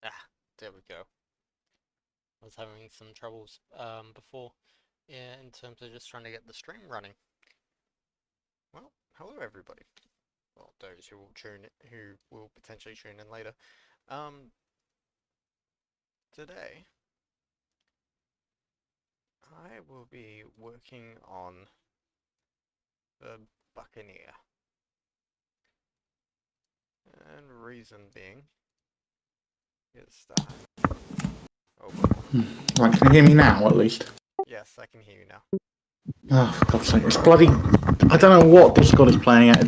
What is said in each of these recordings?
Ah, there we go. I was having some troubles before, yeah, in terms of just trying to get the stream running. Well, hello everybody. Well, those who will potentially tune in later. Um, Today I will be working on the Buccaneer, and reason being is that oh boy, Right, can you hear me now at least? yes, I can hear you now. Oh, for God's sake, it's bloody. I don't know what Discord is playing at.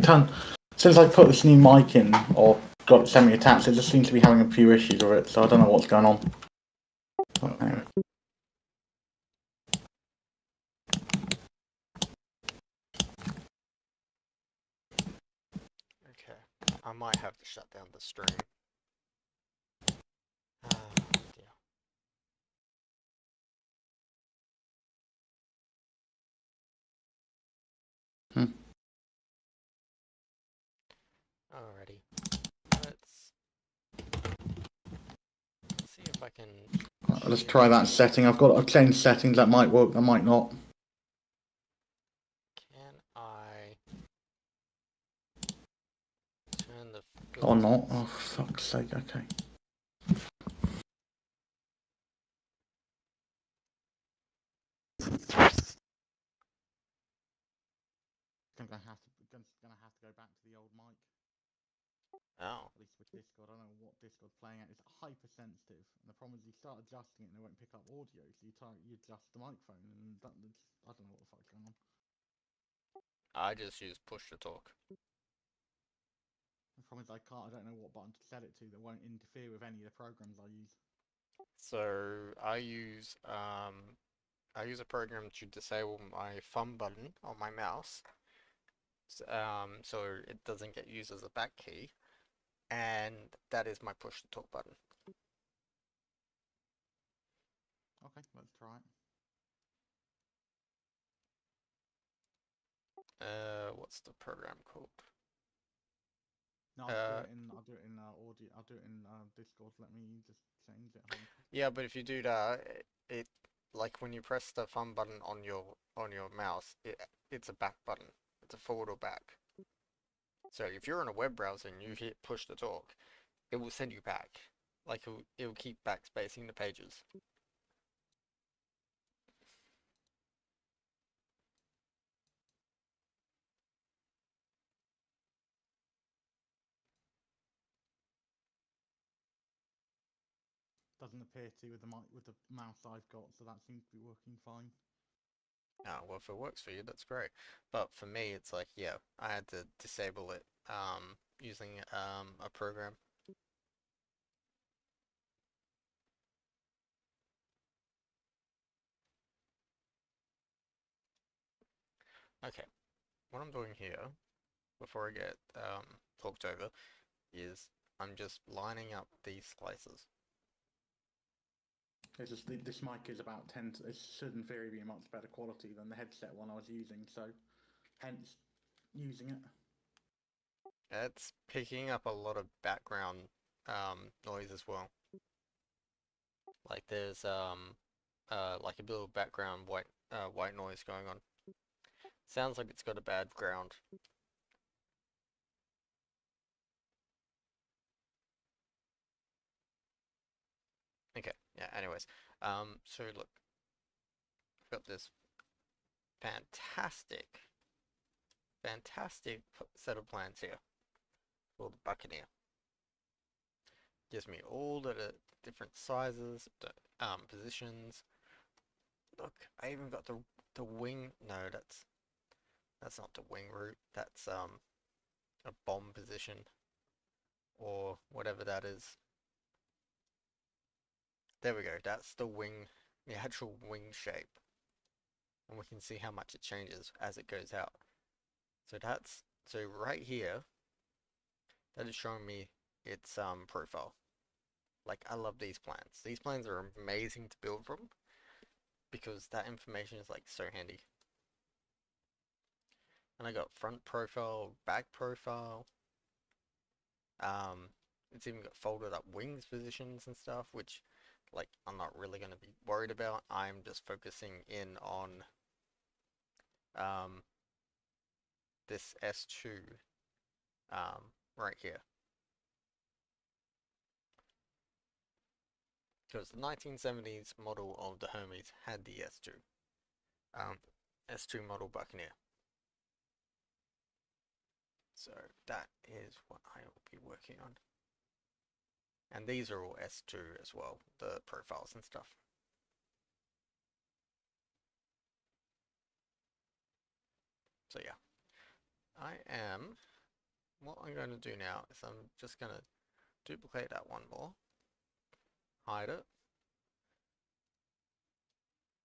Since I put this new mic in, or got it semi attached, it just seems to be having a few issues with it, so I don't know what's going on. But Okay, anyway. okay, I might have to shut down the stream. Ah, dear. Hmm. Alrighty, let's see if I can Right, let's share try that screen. setting. I've changed settings, that might work, that might not. Can I turn the Or not. filters? Oh, for fuck's sake, okay. Gonna have to go back to the old mic. Oh, At least with Discord, I don't know what Discord's playing at. It's hypersensitive, and the problem is you start adjusting it and it won't pick up audio. So you adjust the microphone, and I don't know what the fuck's going on. I just use push to talk. The problem is I don't know what button to set it to that won't interfere with any of the programs I use. So I use a program to disable my thumb button on my mouse, so it doesn't get used as a back key, and that is my push to talk button. Okay, let's try it. What's the program called? No, I'll do Uh, it in. I'll do it in audio. I'll do it in Discord. Let me just change it. Hold on. yeah, but if you do that, it like when you press the thumb button on your mouse, it's a back button. It's a forward or back. So if you're in a web browser and you hit push to talk, it will send you back. Like it will keep backspacing the pages. Doesn't appear to with the mic with the mouse I've got, so that seems to be working fine. Oh, well, if it works for you, that's great. But for me, it's like, yeah, I had to disable it using a program. Okay, what I'm doing here before I get talked over is I'm just lining up these slices. It's just this mic is about 10. It should in theory be a much better quality than the headset one I was using, so hence using it. It's picking up a lot of background noise as well. Like there's like a bit of background white noise going on. Sounds like it's got a bad ground. Okay, yeah, anyways. So look, I've got this fantastic, fantastic set of plans here for the Buccaneer. Gives me all the different sizes, positions. Look, I even got the wing. No, that's not the wing route. That's a bomb position or whatever that is. There we go. That's the wing, the actual wing shape, and we can see how much it changes as it goes out. So right here, that is showing me its profile. Like I love these plans. These plans are amazing to build from because that information is like so handy. And I got front profile, back profile. Um, It's even got folded up wings positions and stuff, which like I'm not really going to be worried about. I'm just focusing in on um, this S2 right here. Because the 1970s model of the Hermes had the S2. Um, S2 model Buccaneer. So that is what I will be working on. And these are all S2 as well, the profiles and stuff. So yeah, what I'm going to do now is I'm just going to duplicate that one more, hide it,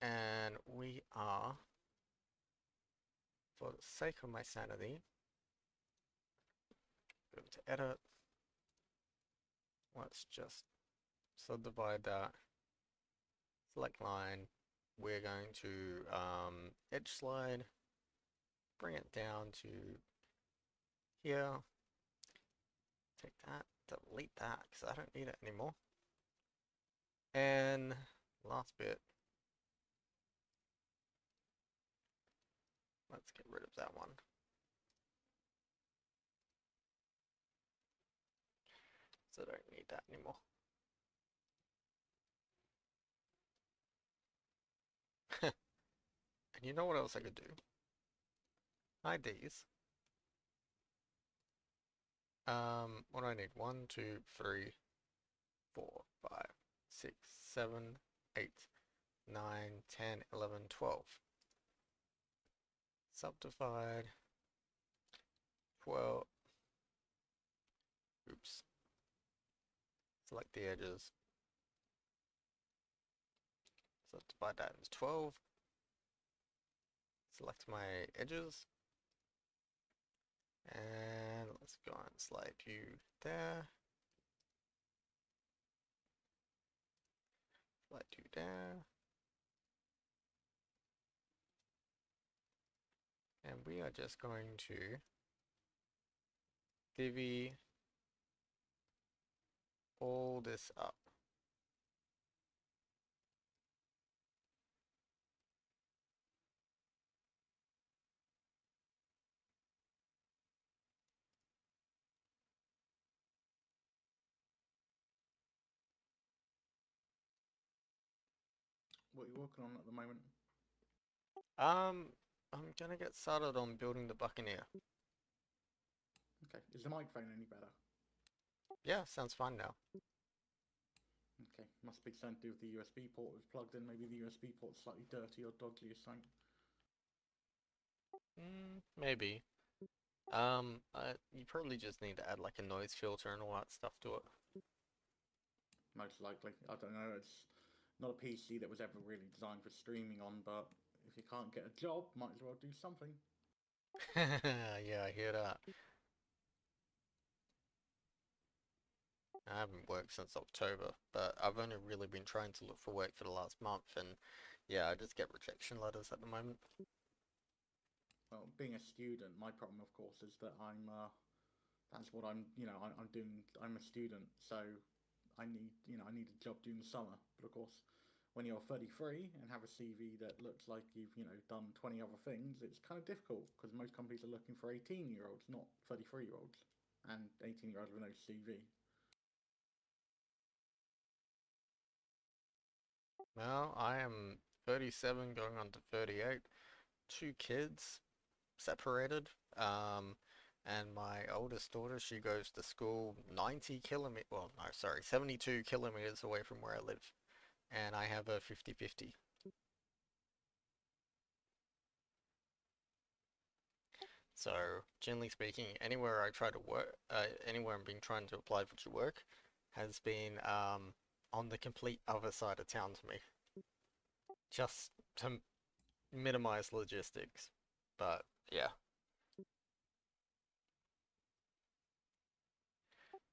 and we are, for the sake of my sanity, go to edit, let's just subdivide that, select line, we're going to edge slide, bring it down to here, take that, delete that because I don't need it anymore, and last bit, let's get rid of that one. So I don't need that anymore. And you know what else I could do? Hide these. What do I need? 1, 2, 3, 4, 5, 6, 7, 8, 9, 10, 11, 12. Subdivide 12. Oops. Select the edges. Subdivide that as 12. Select my edges. And let's go and slide you there. Slide you there. And we are just going to divvy all this up. What are you working on at the moment? I'm gonna get started on building the Buccaneer. Okay. Is the microphone any better? Yeah, sounds fine now. Okay. Must be something to do with the USB port was plugged in. Maybe the USB port's slightly dirty or dodgy or something. Maybe. You probably just need to add like a noise filter and all that stuff to it. Most likely. I don't know. It's not a PC that was ever really designed for streaming on, but if you can't get a job, might as well do something. Yeah, I hear that. I haven't worked since October, but I've only really been trying to look for work for the last month, and yeah, I just get rejection letters at the moment. Well, being a student, my problem, of course, is that that's what I'm, I'm doing. I'm a student, so I need a job during the summer. But of course, when you're 33 and have a CV that looks like you've, done 20 other things, it's kind of difficult because most companies are looking for 18-year-olds, not 33-year-olds, and 18-year-olds with no CV. Well, I am 37 going on to 38, two kids, separated. And my oldest daughter, she goes to school 90 kilometers, well, no, sorry, 72 kilometers away from where I live. And I have a 50-50. So, generally speaking, anywhere I try to work, anywhere I'm being trying to apply for work, has been on the complete other side of town to me, just to minimize logistics. But yeah,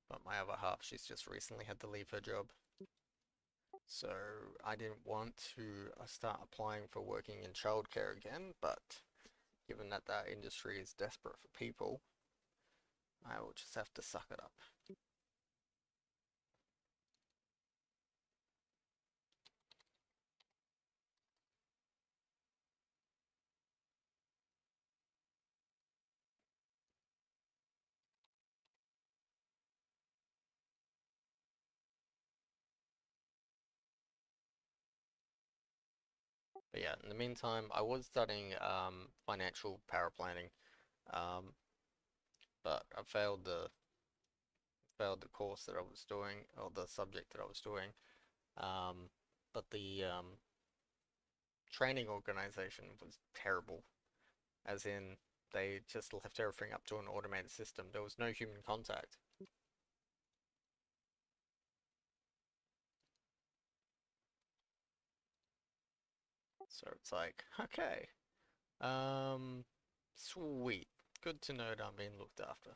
but my other half, she's just recently had to leave her job. So I didn't want to start applying for working in childcare again, but given that that industry is desperate for people, I will just have to suck it up. But yeah, in the meantime, I was studying financial power planning, um, but I failed the course that I was doing or the subject that I was doing. Um, but the training organization was terrible, as in they just left everything up to an automated system. There was no human contact. So it's like, okay, sweet. Good to know that I'm being looked after.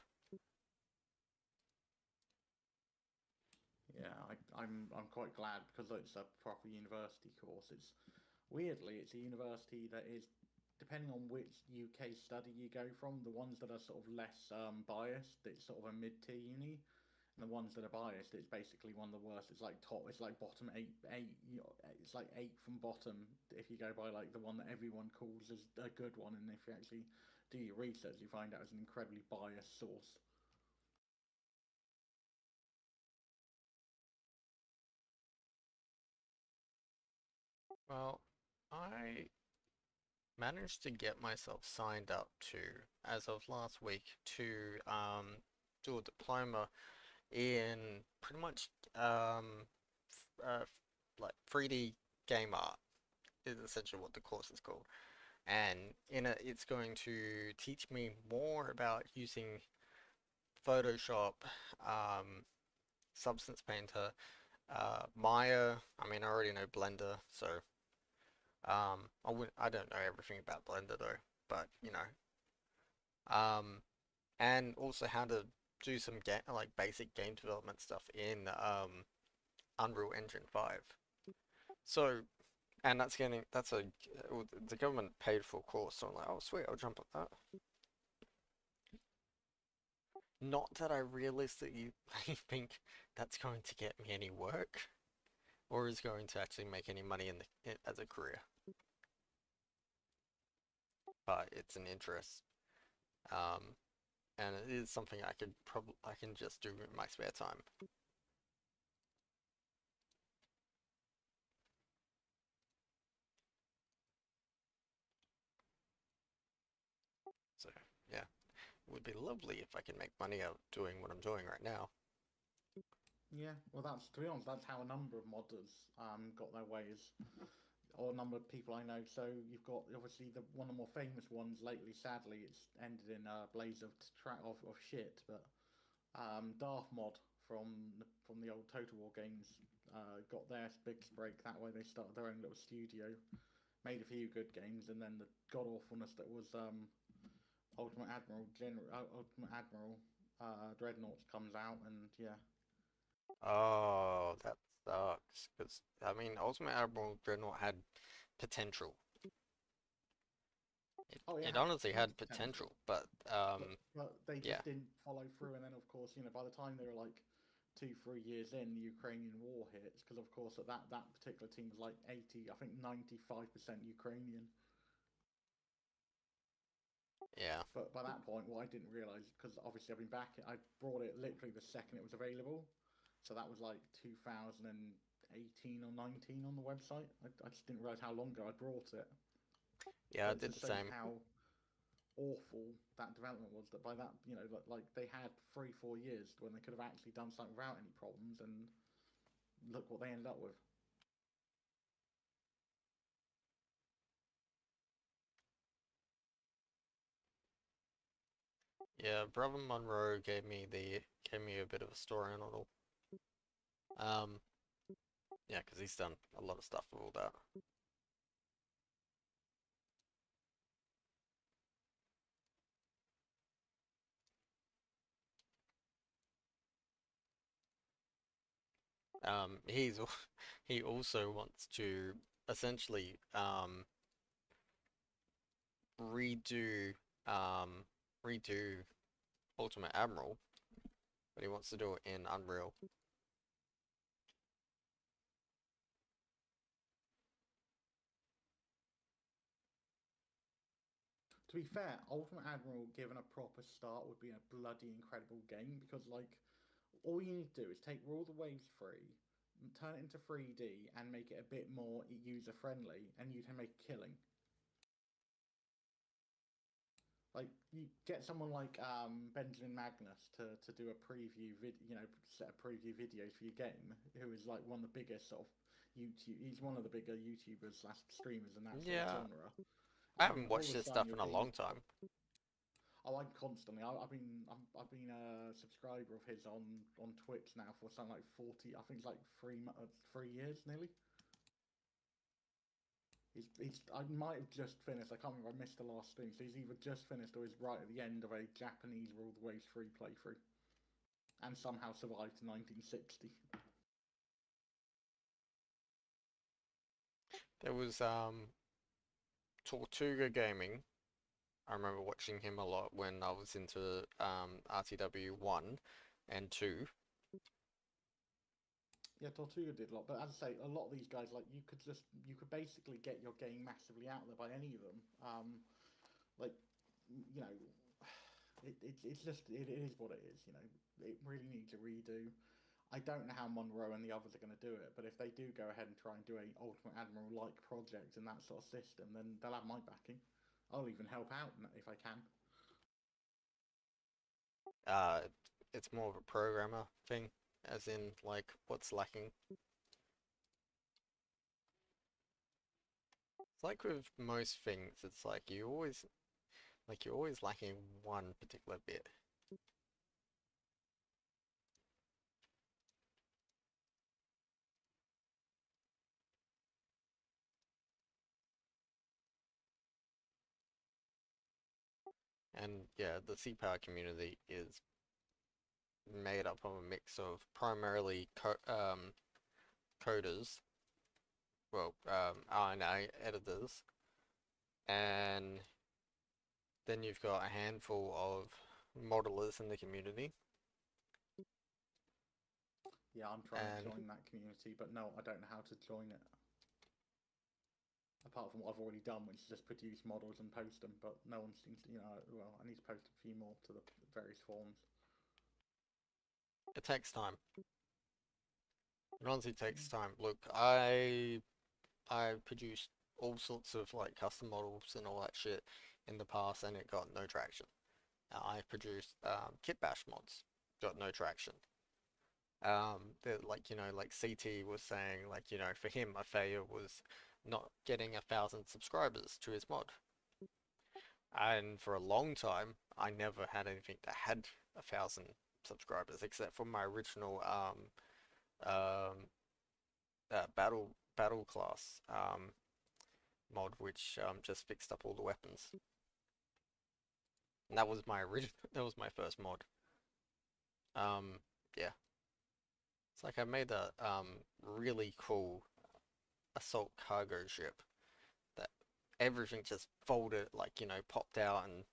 Yeah, I'm quite glad because it's a proper university course. It's weirdly it's a university that is, depending on which UK study you go from, the ones that are sort of less biased, it's sort of a mid-tier uni, and the ones that are biased, it's basically one of the worst. It's like top, it's like bottom eight. It's like eight from bottom if you go by like the one that everyone calls as a good one, and if you actually do your research, you find out it's an incredibly biased source. Well, I managed to get myself signed up to, as of last week, to do a diploma in pretty much like 3D game art is essentially what the course is called. And in it, it's going to teach me more about using Photoshop, um, Substance Painter, Maya. I mean, I already know Blender, so I don't know everything about Blender though, but and also how to do some game like basic game development stuff in Unreal Engine 5. So, and the government paid for a course, so I'm like, oh sweet, I'll jump at that. Not that I realistically think that's going to get me any work or is going to actually make any money as a career, but it's an interest. Um, and it is something I can just do in my spare time. So yeah, it would be lovely if I could make money out doing what I'm doing right now. Yeah, well, that's to be honest, that's how a number of modders got their ways, or a number of people I know. So you've got obviously the one of the more famous ones lately. Sadly, it's ended in a blaze of shit. But Darth Mod from the old Total War games got their big break that way. They started their own little studio, made a few good games, and then the god awfulness that was Ultimate Admiral Dreadnoughts comes out, and yeah. Oh, that sucks. Because I mean, Ultimate Admiral Dreadnought had potential. Oh, it It had honestly huge had potential, potential, but but they yeah, just didn't follow through. And then, of course, by the time they were like 2, 3 years in, the Ukrainian war hits because, of course, that particular team was like 80, I think 95% Ukrainian. yeah, But by that point, what I didn't realize, because obviously I've been back, I brought it literally the second it was available. So that was like 2018 or 19 on the website. I just didn't realize how long ago I brought it. yeah, I But it did just the shows same. how awful that development was. That by that, like they had 3, 4 years when they could have actually done something without any problems, and look what they ended up with. Yeah, Brother Monroe gave me a bit of a story on it all. Um, yeah, because he's done a lot of stuff with all that. He also wants to essentially redo um redo Ultimate Admiral, but he wants to do it in Unreal. To be fair, Ultimate Admiral given a proper start would be a bloody incredible game because like all you need to do is take all the waves free, turn it into 3D and make it a bit more user friendly, and you can make killing. Like you get someone like Benjamin Magnus to do a preview set of preview videos for your game, who is like one of the biggest sort of YouTube. He's one of the bigger YouTubers slash streamers in that sort of Yeah, genre. I haven't All of watched a his sudden stuff your in a long game's time. Oh, I'm constantly. I've been a subscriber of his on Twitch now for something like 40. I think it's like 3 years nearly. He's I might have just finished. I can't remember. I missed the last stream. So he's either just finished or he's right at the end of a Japanese ruled waves free playthrough, and somehow survived to 1960. There was Tortuga Gaming. I remember watching him a lot when I was into RTW 1 and 2. Yeah, Tortuga did a lot, but as I say, a lot of these guys like you could basically get your game massively out there by any of them. Like you know, it's just it is what it is. It really needs a redo. I don't know how Monroe and the others are going to do it, but if they do go ahead and try and do a Ultimate Admiral like project in that sort of system, then they'll have my backing. I'll even help out if I can. Uh, it's more of a programmer thing, as in like what's lacking. It's like with most things, it's like you're always lacking one particular bit. And yeah, the C-Power community is made up of a mix of primarily coders, well, RNA editors, and then you've got a handful of modelers in the community, Yeah, I'm trying to and join that community, but no, I don't know how to join it. Apart from what I've already done, which is just produce models and post them, but no one seems to, well, I need to post a few more to the various forums. it takes time. It honestly takes Mm. time. Look, I produced all sorts of like custom models and all that shit in the past, and it got no traction. I produced kit bash mods, got no traction. Like like CT was saying, like for him, a failure was not getting 1,000 subscribers to his mod. And for a long time, I never had anything that had 1,000 subscribers, except for my original um, battle class mod, which just fixed up all the weapons. And that was my original. That was my first mod. Yeah, it's like I made a really cool assault cargo ship that everything just folded, like popped out and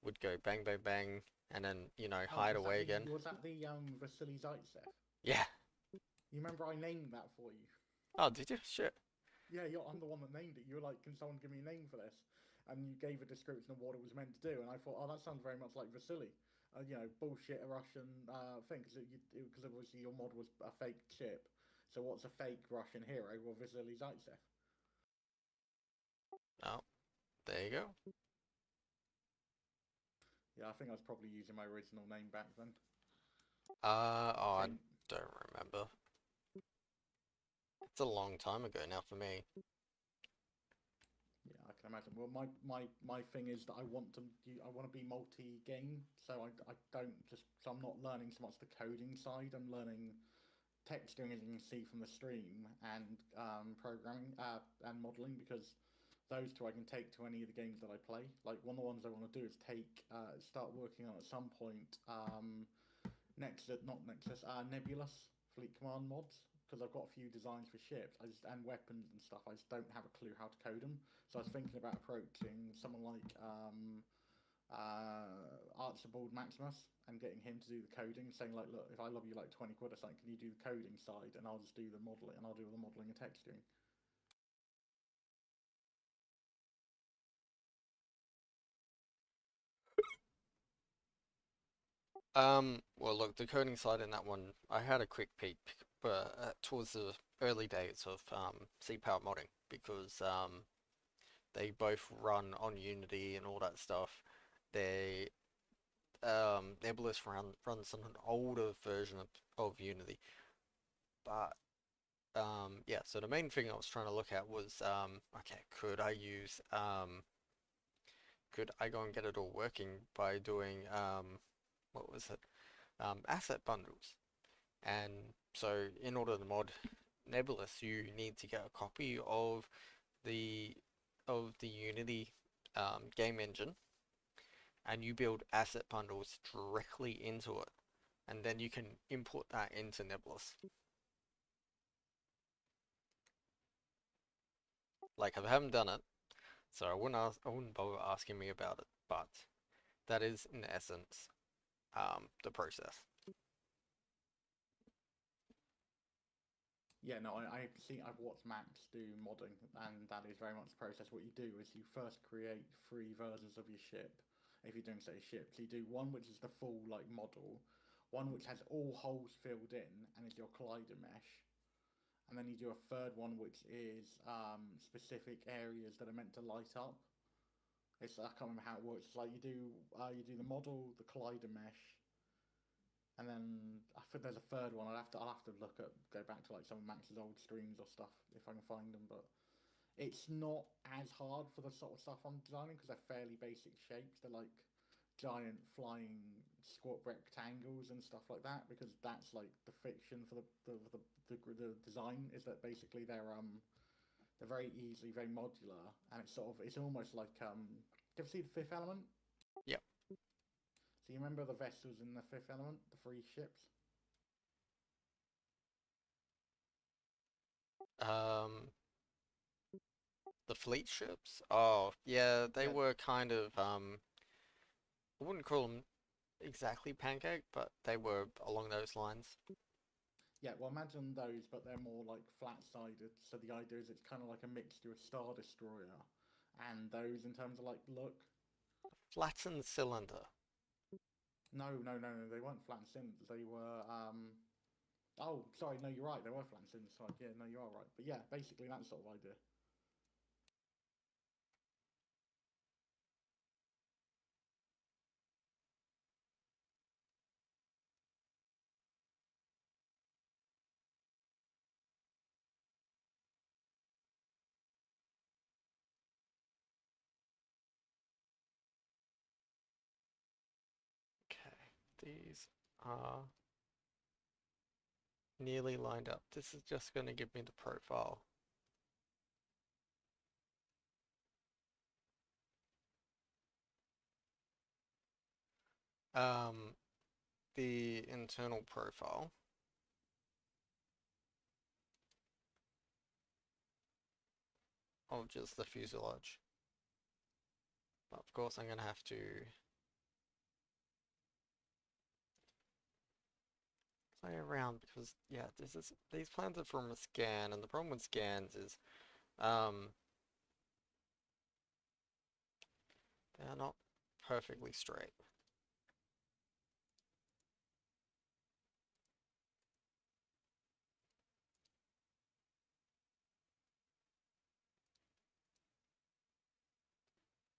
would go bang bang bang, and then Oh, hide away again. was that the Vasily Zaitsev? Yeah. You remember I named that for you? Oh, did you? Shit. Yeah, I'm the one that named it. You were like, "Can someone give me a name for this?" And you gave a description of what it was meant to do, and I thought, "Oh, that sounds very much like Vasily." Bullshit Russian thing, because obviously your mod was a fake chip. So what's a fake Russian hero? Well, Vasily Zaitsev. Oh, there you go. Yeah, I think I was probably using my original name back then. Oh, I I think don't remember. It's a long time ago now for me. Yeah, I can imagine. Well, my thing is that I want to be multi-game, so I don't just so I'm not learning so much the coding side. I'm learning texturing, as you can see from the stream, and programming and modeling, because those two I can take to any of the games that I play. Like one of the ones I want to do is start working on at some point. Nexus, not Nexus, Nebulous Fleet Command mods, because I've got a few designs for ships. And weapons and stuff. I just don't have a clue how to code them. So I was thinking about approaching someone like Archibald Maximus and getting him to do the coding, saying like, look, if I love you like 20 quid or something, can you do the coding side, and I'll just do the modeling, and I'll do all the modeling and texturing. Well, look, the coding side in that one, I had a quick peek but towards the early days of C-Power modding because they both run on Unity and all that stuff. They Nebulous runs on an older version of Unity, but yeah. So the main thing I was trying to look at was okay, could I go and get it all working by doing what was it asset bundles? And so in order to mod Nebulous, you need to get a copy the of the Unity game engine, and you build asset bundles directly into it, and then you can import that into Nebulous. Like I haven't done it, so I wouldn't bother asking me about it, but that is in essence the process. Yeah, no, I've watched Max do modding, and that is very much the process. What you do is you first create three versions of your ship. If you're doing say ships, you do one which is the full like model, one which has all holes filled in and is your collider mesh, and then you do a third one which is specific areas that are meant to light up. I can't remember how it works. It's like you do the model, the collider mesh, and then I think there's a third one. I'll have to go back to like some of Max's old streams or stuff if I can find them. But it's not as hard for the sort of stuff I'm designing because they're fairly basic shapes. They're like giant flying squat rectangles and stuff like that because that's like the fiction for the design is that basically they're very easily very modular and it's almost like do you ever see the Fifth Element? Yep. So you remember the vessels in the Fifth Element, the three ships? Um, the fleet ships? Oh, yeah, they Yeah, were kind of I wouldn't call them exactly pancake, but they were along those lines. yeah. Well, imagine those, but they're more like flat-sided. So the idea is it's kind of like a mixture of Star Destroyer and those in terms of like look. Flattened cylinder. No. They weren't flat cylinders. They were. Oh, sorry. No, you're right. They were flat cylinders. Sorry. Yeah, no, you are right. But yeah, basically that sort of idea. Okay, these are nearly lined up. This is just going to give me the profile. Um, the internal profile of just the fuselage. But of course I'm going to have to play around because yeah, these plans are from a scan, and the problem with scans is um they're not perfectly straight.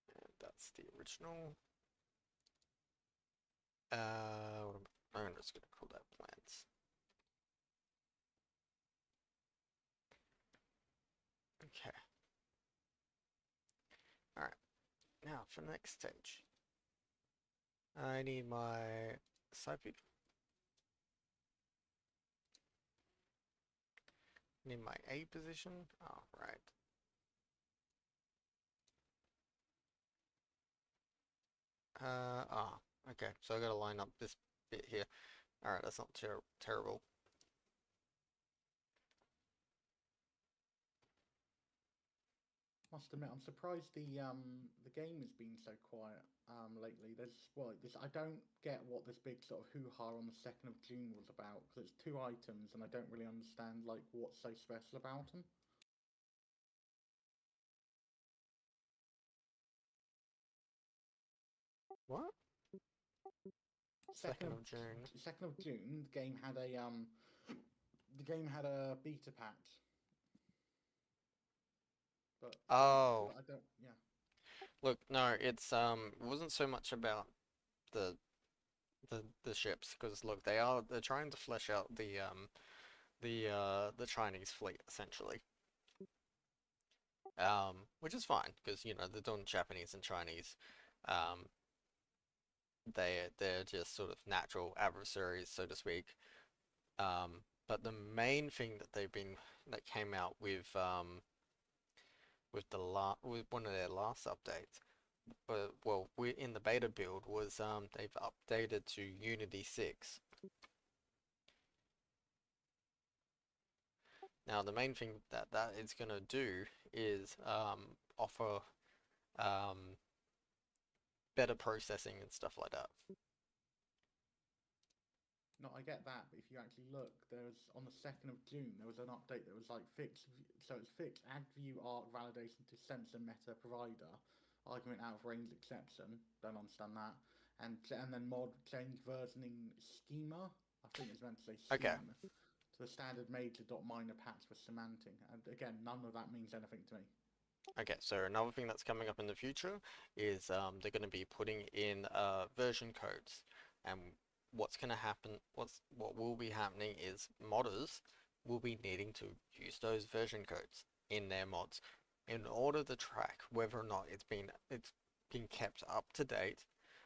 And that's the original. I'm just gonna call that plans. Okay. Alright. Now for the next stage. I need my side view. Need my A position. Oh, right. Okay. So I gotta line up this bit here. Alright, that's not terrible. Must admit, I'm surprised the game has been so quiet lately. I don't get what this big sort of hoo-ha on the 2nd of June was about because it's two items and I don't really understand like what's so special about them. What? 2nd 2nd of of June. 2nd of June, the game had a the game had a beta patch, but Oh, I don't. Yeah, look, no, it wasn't so much about the the ships because look, they're trying to flesh out the Chinese fleet essentially. Which is fine because you know they're doing Japanese and Chinese. Um, they're just sort of natural adversaries, so to speak. But the main thing that that came out with with one of their last updates, well, we're in the beta build was they've updated to Unity 6. Now the main thing that that is gonna do is offer um better processing and stuff like that. no, I get that, but if you actually look, there was on the 2nd of June there was an update that was like fixed. So it's fixed add view arc validation to sensor meta provider, argument out of range exception. Don't understand that. And then mod change versioning schema. I think it's meant to say Okay, scheme to the standard major.minor patch for semantic. And again, none of that means anything to me. Okay, so another thing that's coming up in the future is they're going to be putting in version codes, and what's going to happen, what will be happening is modders will be needing to use those version codes in their mods in order to track whether or not it's been kept up to date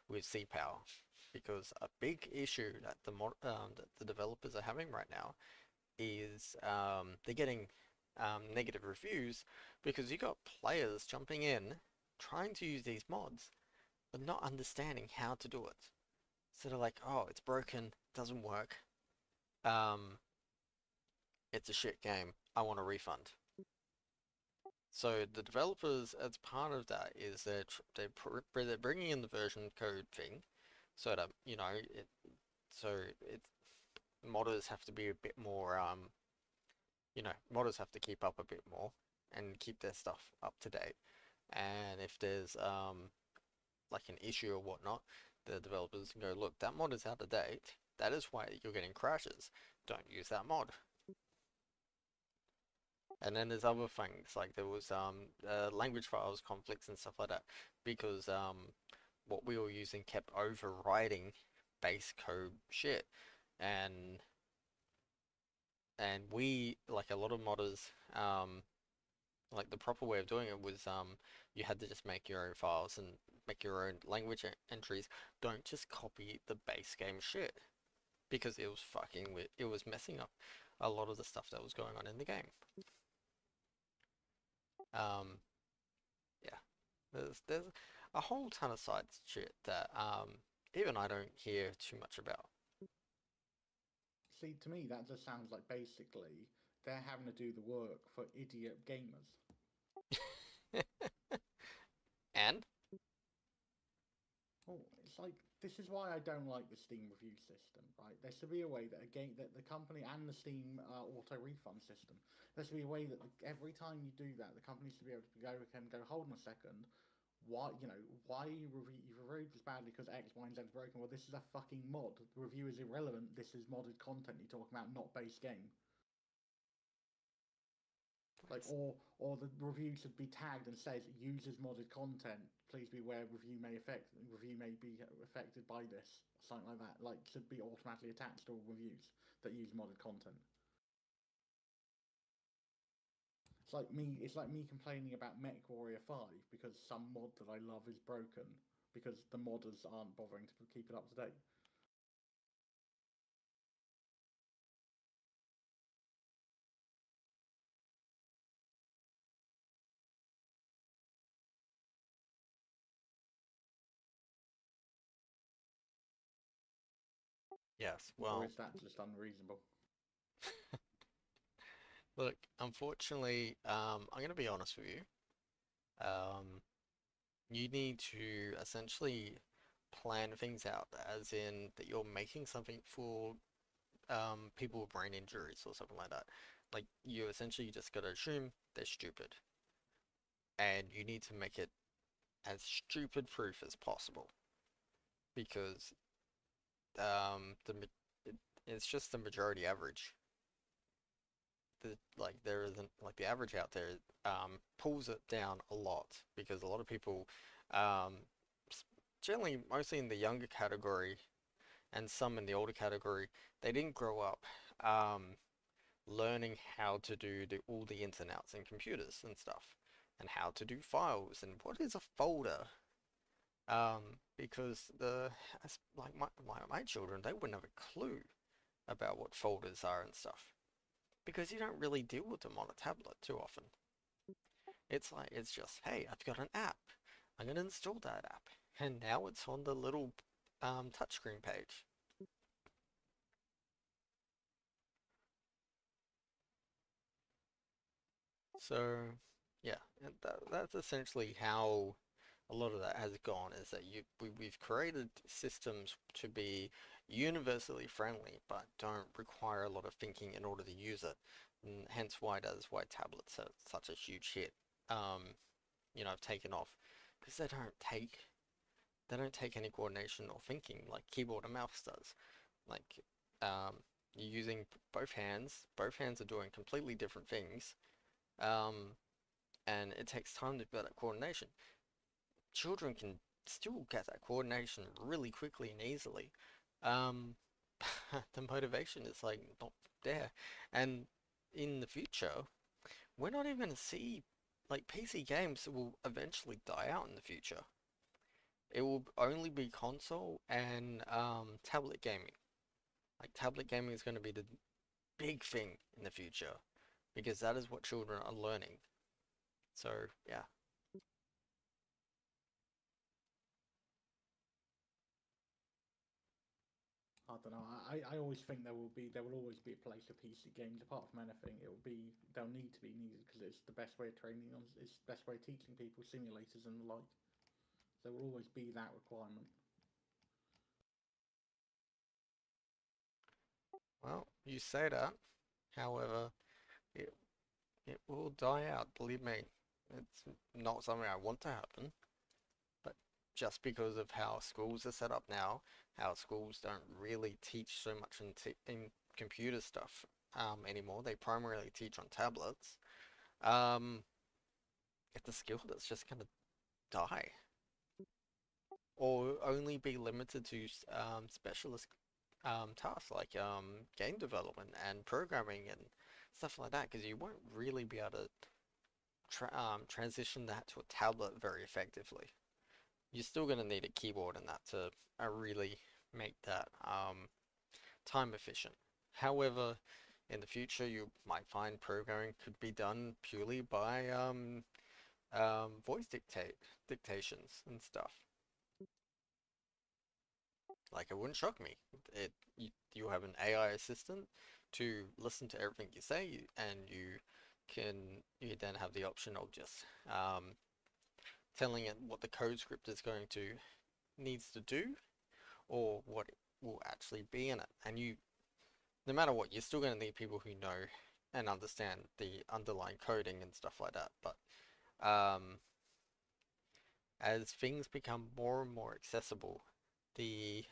with CPower, because a big issue that that the developers are having right now is they're getting negative reviews because you got players jumping in trying to use these mods but not understanding how to do it. So they're like, oh, it's broken, doesn't work, um, it's a shit game, I want a refund. So the developers, as part of that, is they're bringing in the version code thing, so that you know it's modders have to be a bit more modders have to keep up a bit more and keep their stuff up to date. And if there's like an issue or whatnot, the developers can go, look, that mod is out of date. That is why you're getting crashes. Don't use that mod. And then there's other things like there was language files conflicts and stuff like that because what we were using kept overriding base code shit, and we like a lot of modders like the proper way of doing it was you had to just make your own files and make your own language entries. Don't just copy the base game shit because it was fucking with it was messing up a lot of the stuff that was going on in the game. Um, yeah, there's a whole ton of side shit that even I don't hear too much about. See, to me, that just sounds like basically they're having to do the work for idiot gamers. And Oh, it's like this is why I don't like the Steam review system, right? There should be a way that again that the company and the Steam auto refund system. There should be a way that every time you do that, the company should be able to go. Hold on a second. Why why you reviewed this badly because X, Y, and Z is broken? Well, this is a fucking mod. The review is irrelevant. This is modded content you're talking about, not base game. Like it's or the review should be tagged and says uses modded content. Please be aware review may be affected by this. Something like that. Like should be automatically attached to all reviews that use modded content. It's like me complaining about MechWarrior 5 because some mod that I love is broken because the modders aren't bothering to keep it up to date. yes, Or well, is that just unreasonable? look, unfortunately, I'm gonna be honest with you. Um, you need to essentially plan things out, as in that you're making something for people with brain injuries or something like that. Like you essentially just gotta assume they're stupid, and you need to make it as stupid proof as possible because um the ma- it's just the majority average. there isn't like the average out there pulls it down a lot because a lot of people um, generally mostly in the younger category and some in the older category, they didn't grow up um, learning how to do all the ins and outs in computers and stuff, and how to do files and what is a folder. Because like my children, they wouldn't have a clue about what folders are and stuff because you don't really deal with them on a tablet too often. It's just, hey, I've got an app. I'm gonna install that app, and now it's on the little touchscreen page. So, yeah, and that's essentially how a lot of that has gone. Is that we've created systems to be universally friendly, but don't require a lot of thinking in order to use it. And hence why tablets are such a huge hit. Have taken off because they don't take any coordination or thinking like keyboard and mouse does. Like, you're using both hands. Both hands are doing completely different things. Um, and it takes time to build that coordination. Children can still get that coordination really quickly and easily. Um, the motivation is like not there. And in the future, we're not even going to see like PC games will eventually die out in the future. It will only be console and tablet gaming. Like tablet gaming is going to be the big thing in the future because that is what children are learning. So yeah. I don't know. I always think there will always be a place for PC games. Apart from anything, they'll need to be needed because it's the best way of training them. It's the best way of teaching people simulators and the like. There will always be that requirement. Well, you say that. However, it it will die out. Believe me, it's not something I want to happen. But just because of how schools are set up now, how schools don't really teach so much in computer stuff anymore. They primarily teach on tablets. Um, it's a skill that's just gonna die, or only be limited to specialist tasks like game development and programming and stuff like that, because you won't really be able to transition that to a tablet very effectively. You're still going to need a keyboard and that to really make that time efficient. However, in the future, you might find programming could be done purely by voice dictations and stuff. Like it wouldn't shock me. You have an AI assistant to listen to everything you say, and you then have the option of just telling it what the code script is going to needs to do, or what will actually be in it. And no matter what, you're still going to need people who know and understand the underlying coding and stuff like that. But as things become more and more accessible, the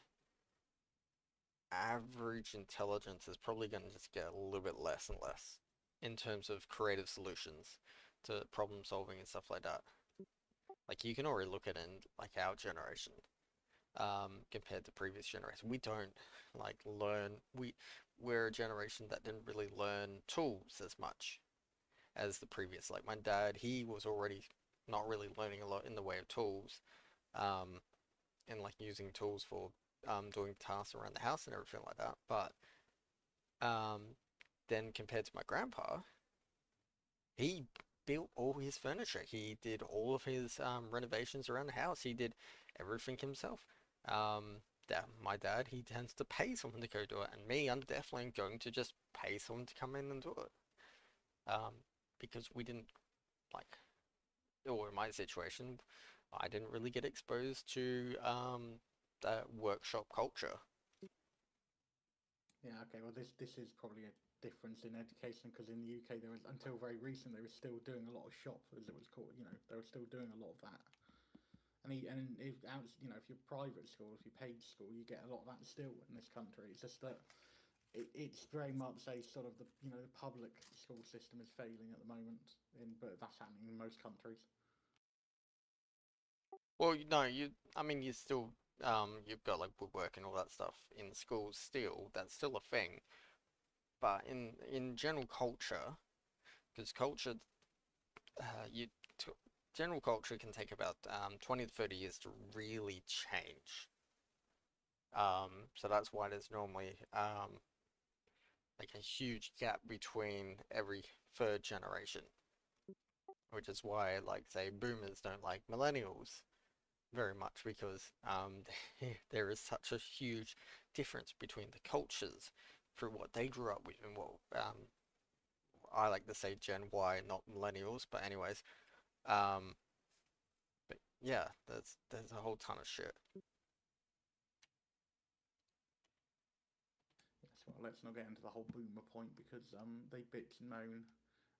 average intelligence is probably going to just get a little bit less and less in terms of creative solutions to problem solving and stuff like that. Like you can already look at it in like our generation, compared to previous generations. We don't like learn. We're a generation that didn't really learn tools as much as the previous. Like my dad, he was already not really learning a lot in the way of tools, um, and like using tools for doing tasks around the house and everything like that. But um, then compared to my grandpa, he built all his furniture. He did all of his renovations around the house. He did everything himself. That my dad, he tends to pay someone to go do it, and me, I'm definitely going to just pay someone to come in and do it. Um, because we didn't like, or in my situation, I didn't really get exposed to the workshop culture. Yeah. Okay. Well, this is probably a difference in education because in the UK there was until very recent they were still doing a lot of shop as it was called. They were still doing a lot of that. And if if you're private school, if you paid school, you get a lot of that still in this country. It's just that it's very much a sort of the public school system is failing at the moment, but that's happening in most countries. Well, no, I mean, you still, you've got like woodwork and all that stuff in schools still. That's still a thing. But in general culture, because culture, you t general culture can take about 20 to 30 years to really change. So that's why there's normally like a huge gap between every third generation, which is why like say boomers don't like millennials very much because there is such a huge difference between the cultures through what they grew up with and what I like to say Gen Y, not millennials, but anyways, um, but yeah, there's a whole ton of shit. Yes, well, let's not get into the whole boomer point because they bitch and moan,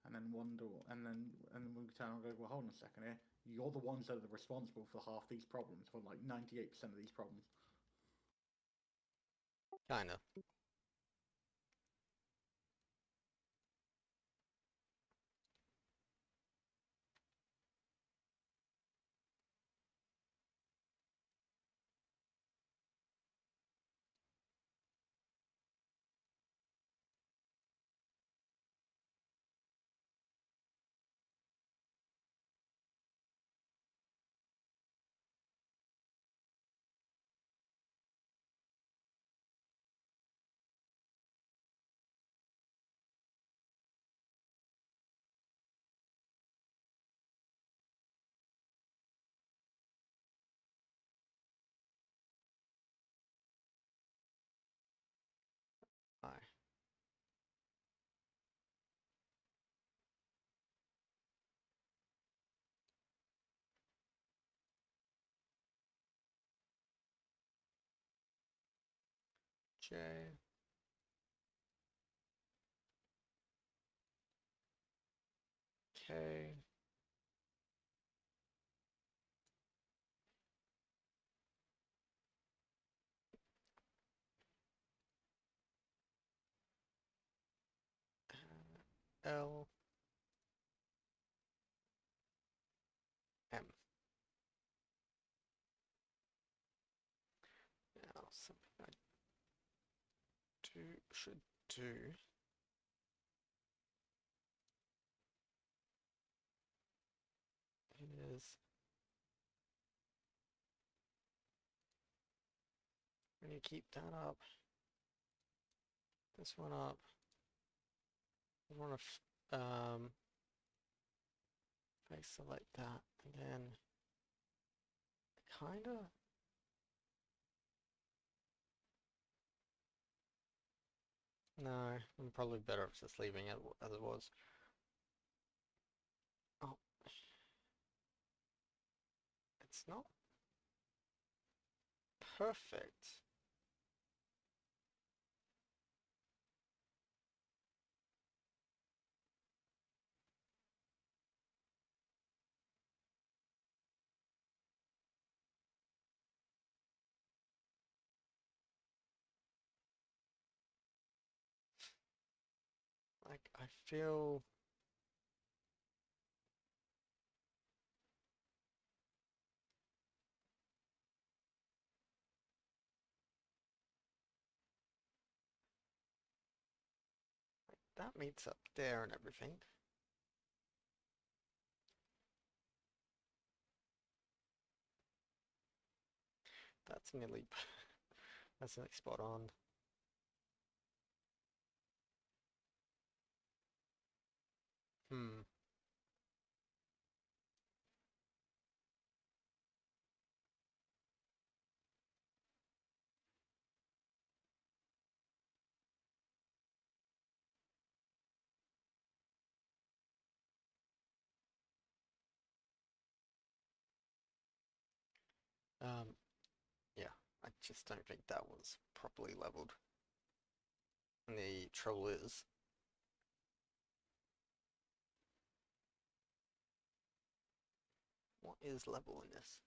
and then wonder, and then we turn and go, well, hold on a second here. You're the ones that are responsible for half these problems, for like 98% of these problems. Kind of. I J K L M. Now something I should do is when you keep that up, this one up, you want to face select that, and then kind of. No, I'm probably better off just leaving it as it was. Oh, it's not perfect. Like, I feel that meets up there and everything. That's nearly, that's nearly spot on. Hmm. Um, yeah, I just don't think that was properly leveled. And the trouble is, what is level in this?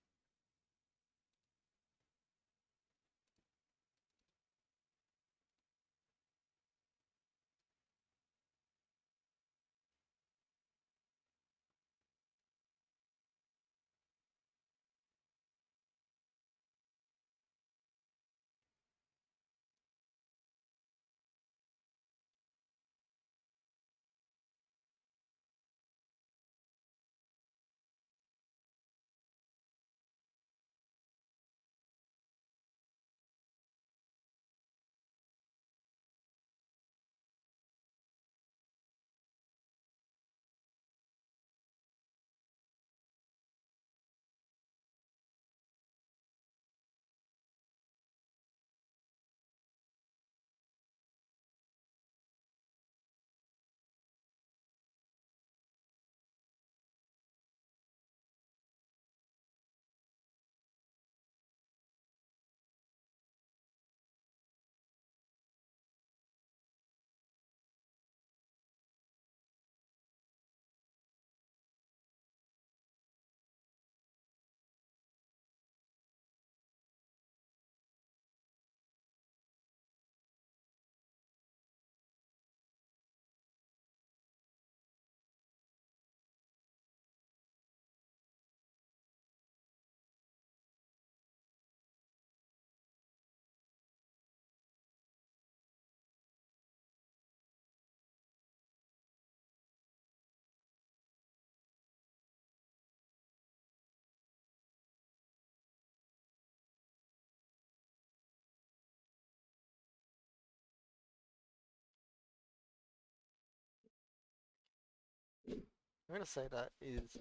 I'm gonna say that is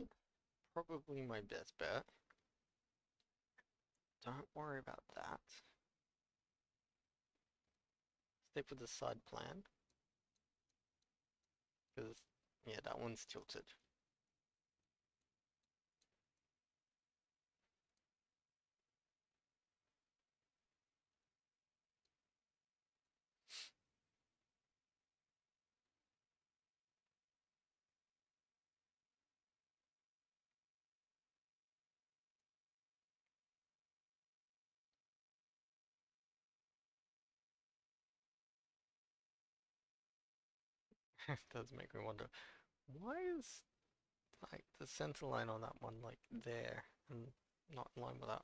probably my best bet. Don't worry about that. Stick with the side plan. Because, yeah, that one's tilted. It does make me wonder, why is, like, the center line on that one, like, there, and not in line with that?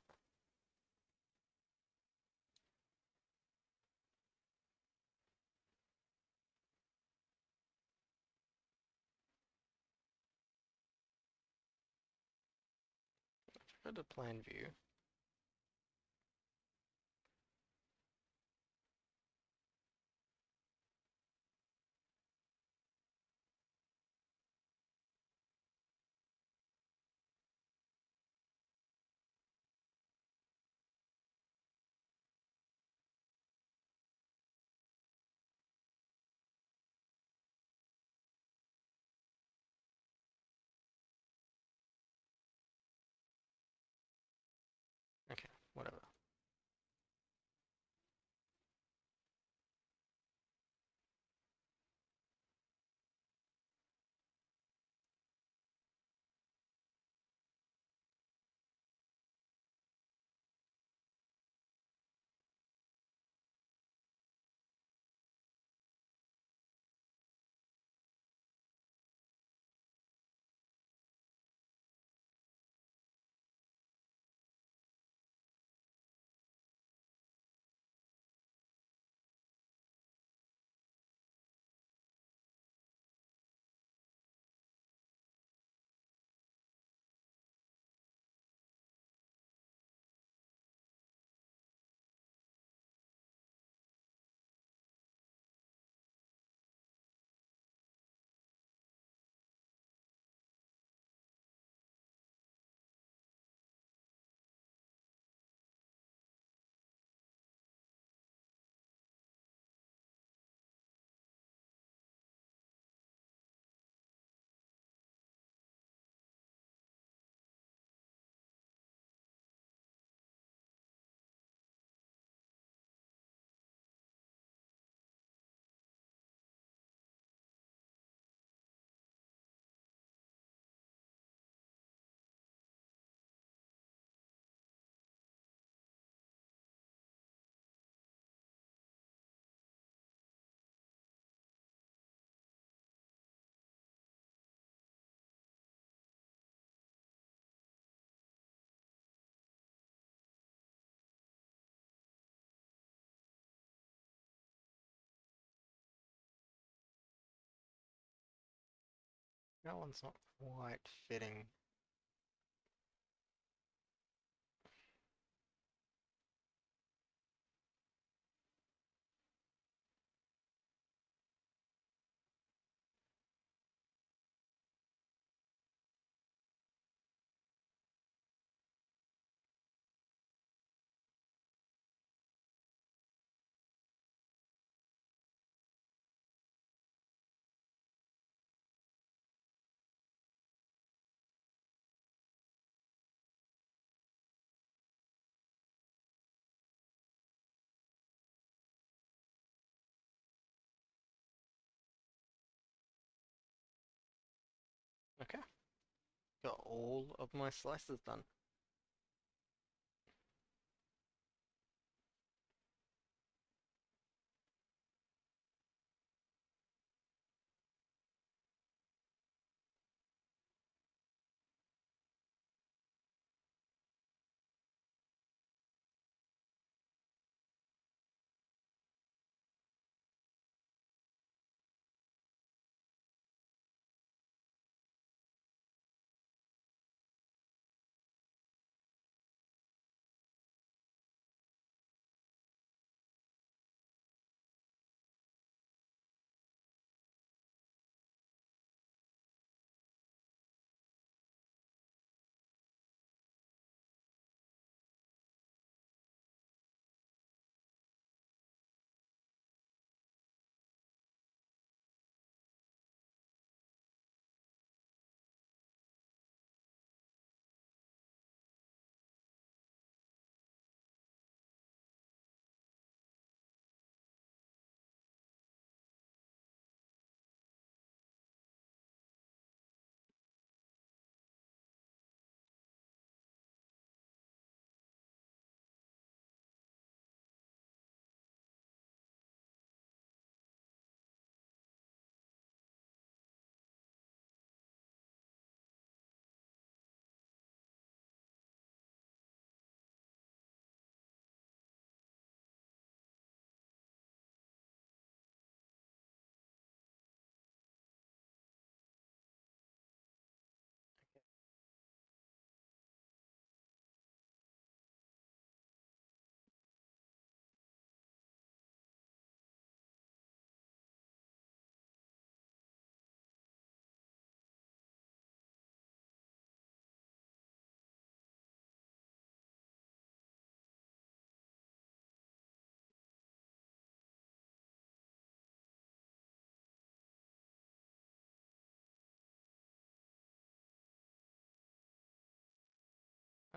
Go to plan view. Okay, whatever. That one's not quite fitting. Okay, got all of my slices done.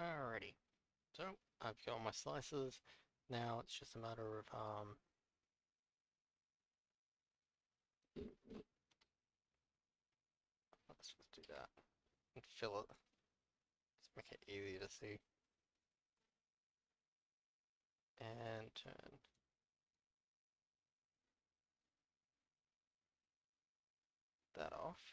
Alrighty. So I've got all my slices. Now it's just a matter of let's just do that and fill it. Just make it easy to see. And turn that off.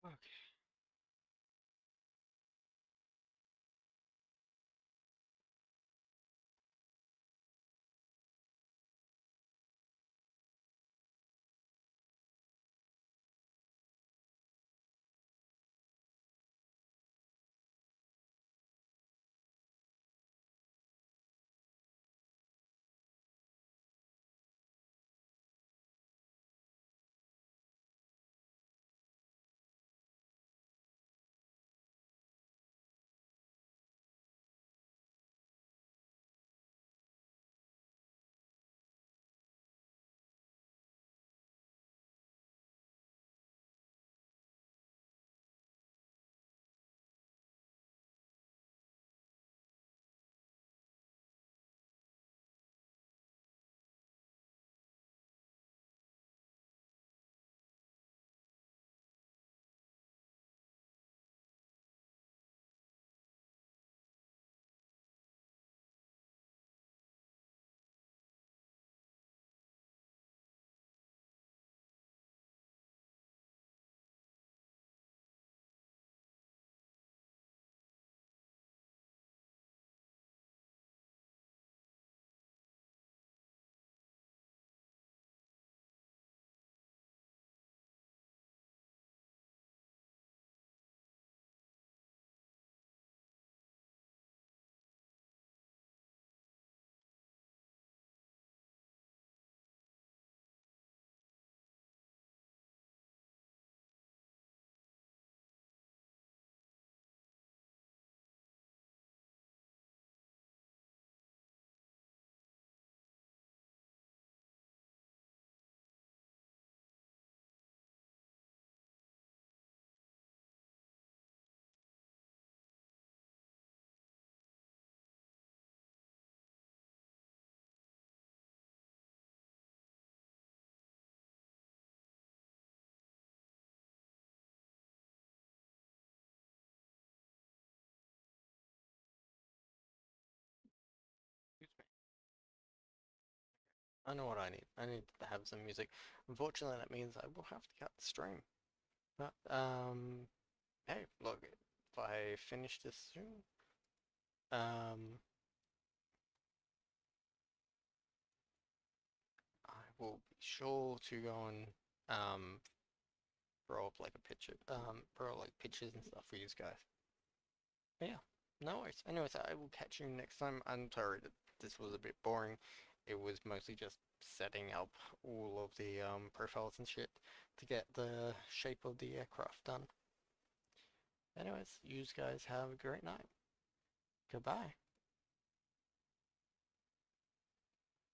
Okay. Excuse me. I know what I need. I need to have some music. Unfortunately, that means I will have to cut the stream. But, hey, look, if I finish this soon, um, I will be sure to go and, throw up like a picture, throw like pictures and stuff for you guys. But yeah, no worries. Anyways, I will catch you next time. I'm sorry that this was a bit boring. It was mostly just setting up all of the profiles and shit to get the shape of the aircraft done. Anyways, you guys have a great night. Goodbye.